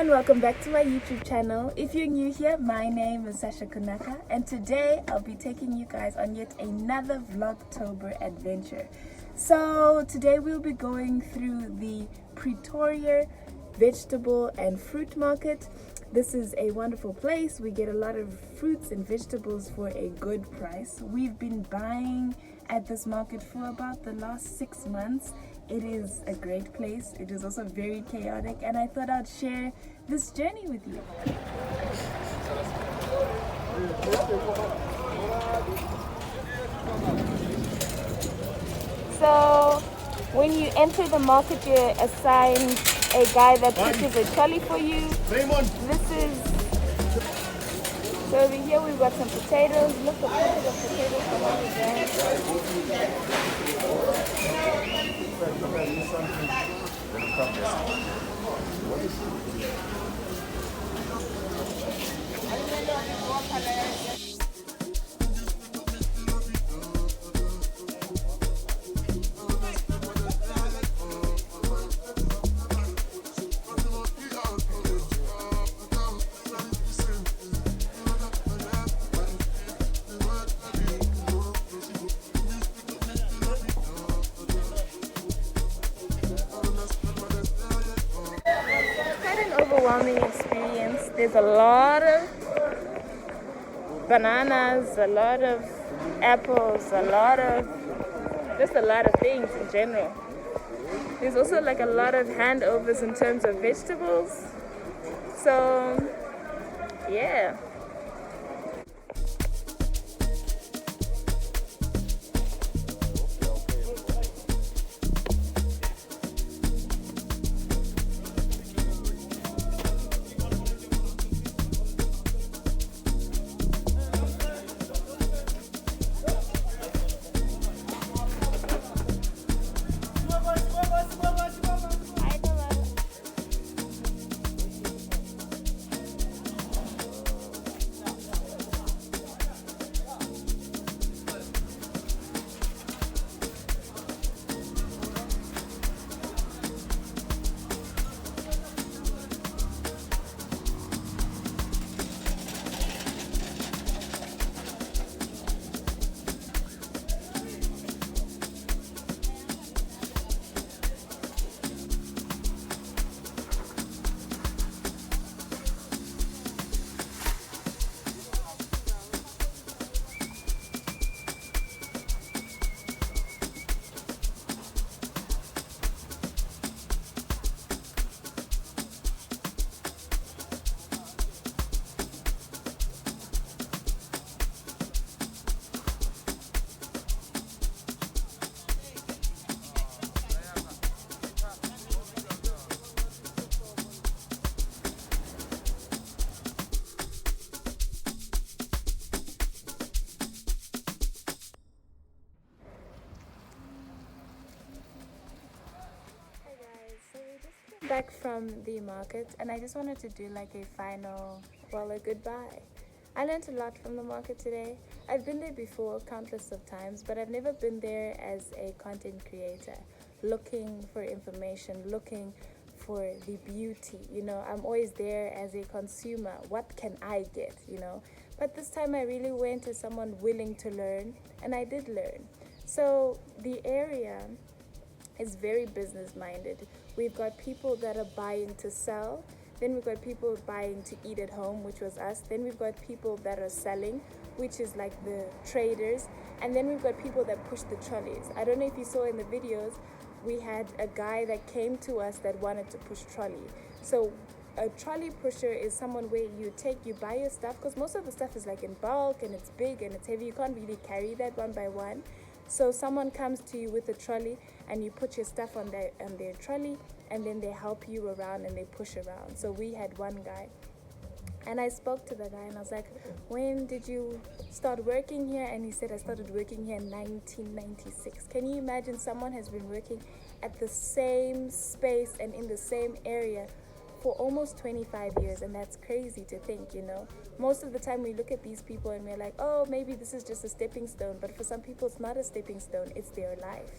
Welcome back to my YouTube channel. If you're new here, my name is Sasha Kunaka, and today I'll be taking you guys on yet another Vlogtober adventure. So today we'll be going through the Pretoria vegetable and fruit market. This is a wonderful place. We get a lot of fruits and vegetables for a good price. We've been buying at this market for about the last 6 months. It is a great place. It is also very chaotic, and I thought I'd share this journey with you. So when you enter the market, you're assigned a guy that pushes a trolley for you. So over here we've got some potatoes. Look, the packet of potatoes from over there. Overwhelming experience. There's a lot of bananas, a lot of apples, a lot of things in general. There's also like a lot of handovers in terms of vegetables. So yeah. Back from the market, and I just wanted to do like a goodbye. I learned a lot from the market today. I've been there before countless of times, but I've never been there as a content creator, looking for information, looking for the beauty. I'm always there as a consumer. What can I get? But this time I really went as someone willing to learn, and I did learn. So the area is very business minded. We've got people that are buying to sell. Then we've got people buying to eat at home, which was us. Then we've got people that are selling, which is like the traders. And then we've got people that push the trolleys. I don't know if you saw in the videos, we had a guy that came to us that wanted to push trolley. So a trolley pusher is someone where you buy your stuff, because most of the stuff is like in bulk and it's big and it's heavy. You can't really carry that one by one. So someone comes to you with a trolley and you put your stuff on their trolley, and then they help you around and they push around. So we had one guy, and I spoke to the guy and I was like, when did you start working here? And he said, I started working here in 1996. Can you imagine someone has been working at the same space and in the same area for almost 25 years? And that's crazy to think, you know. Most of the time we look at these people and we're like, oh, maybe this is just a stepping stone. But for some people, it's not a stepping stone, it's their life.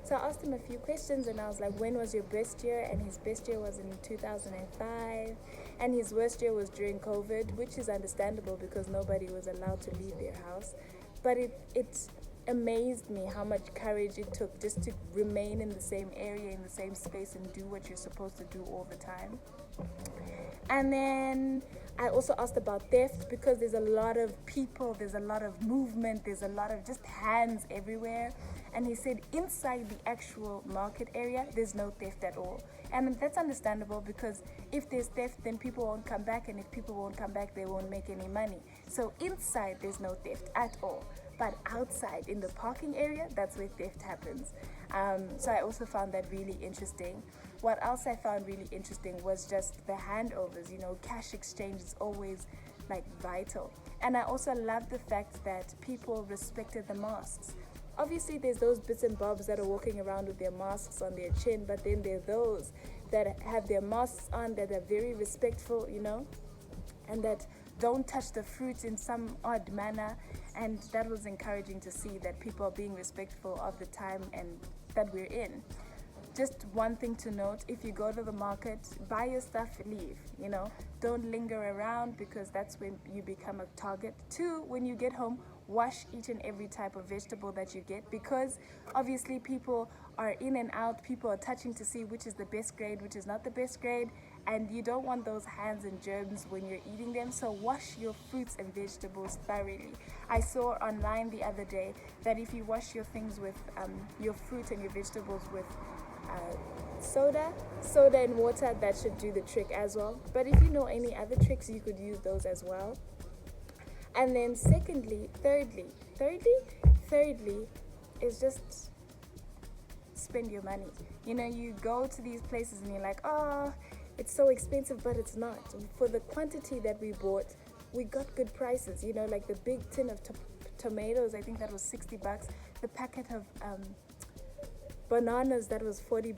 So I asked him a few questions and I was like, when was your best year? And his best year was in 2005. And his worst year was during COVID, which is understandable because nobody was allowed to leave their house. But it amazed me how much courage it took just to remain in the same area, in the same space, and do what you're supposed to do all the time. And then I also asked about theft, because there's a lot of people, there's a lot of movement, there's a lot of just hands everywhere. And he said inside the actual market area, there's no theft at all. And that's understandable, because if there's theft, then people won't come back. And if people won't come back, they won't make any money. So inside, there's no theft at all. But outside, in the parking area, that's where theft happens. So I also found that really interesting. What else I found really interesting was just the handovers. You know, cash exchange is always like vital. And I also love the fact that people respected the masks. Obviously, there's those bits and bobs that are walking around with their masks on their chin, but then there are those that have their masks on that are very respectful, you know, and that don't touch the fruit in some odd manner. And that was encouraging to see that people are being respectful of the time and that we're in. Just one thing to note, if you go to the market, buy your stuff, leave, you know. Don't linger around, because that's when you become a target. 2, when you get home, wash each and every type of vegetable that you get, because obviously people are in and out, people are touching to see which is the best grade, which is not the best grade, and you don't want those hands and germs when you're eating them. So wash your fruits and vegetables thoroughly. I saw online the other day that if you wash your things with your fruit and your vegetables with soda and water, that should do the trick as well. But if you know any other tricks, you could use those as well. And then thirdly is just spend your money. You know, you go to these places and you're like, oh, it's so expensive, but it's not. For the quantity that we bought, we got good prices. You know, like the big tin of tomatoes, I think that was $60. The packet of bananas, that was $40.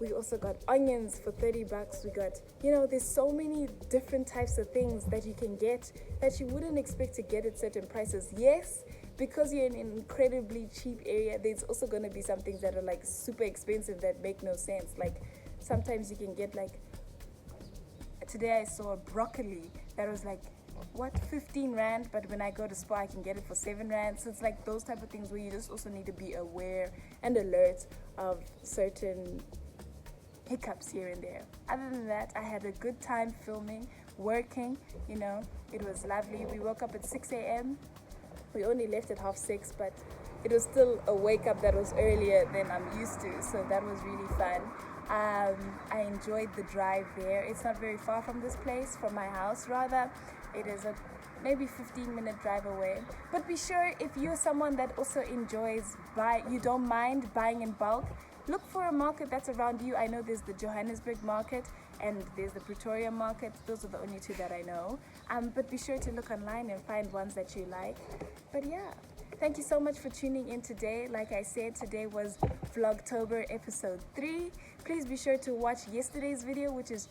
We also got onions for $30. We got, you know, there's so many different types of things that you can get that you wouldn't expect to get at certain prices. Yes, because you're in an incredibly cheap area, there's also going to be some things that are like super expensive that make no sense. Like sometimes you can get like, today I saw a broccoli that was like, 15 rand, but when I go to Spar I can get it for 7 rand. So it's like those type of things where you just also need to be aware and alert of certain hiccups here and there. Other than that, I had a good time filming, working, you know, it was lovely. We woke up at 6 a.m. We only left at 6:30, but it was still a wake up that was earlier than I'm used to, so that was really fun. I enjoyed the drive there. It's not very far from this place, from my house rather. It is a maybe 15-minute drive away. But be sure, if you're someone that also enjoys you don't mind buying in bulk, look for a market that's around you. I know there's the Johannesburg market and there's the Pretoria market. Those are the only 2 that I know. But be sure to look online and find ones that you like. But yeah, thank you so much for tuning in today. Like I said, today was Vlogtober episode 3. Please be sure to watch yesterday's video, which is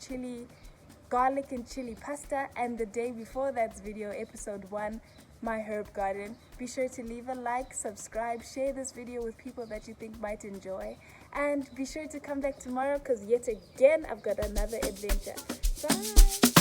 garlic and chili pasta, and the day before that's video, episode 1, my herb garden. Be sure to leave a like, subscribe, share this video with people that you think might enjoy, and be sure to come back tomorrow, because yet again I've got another adventure. Bye.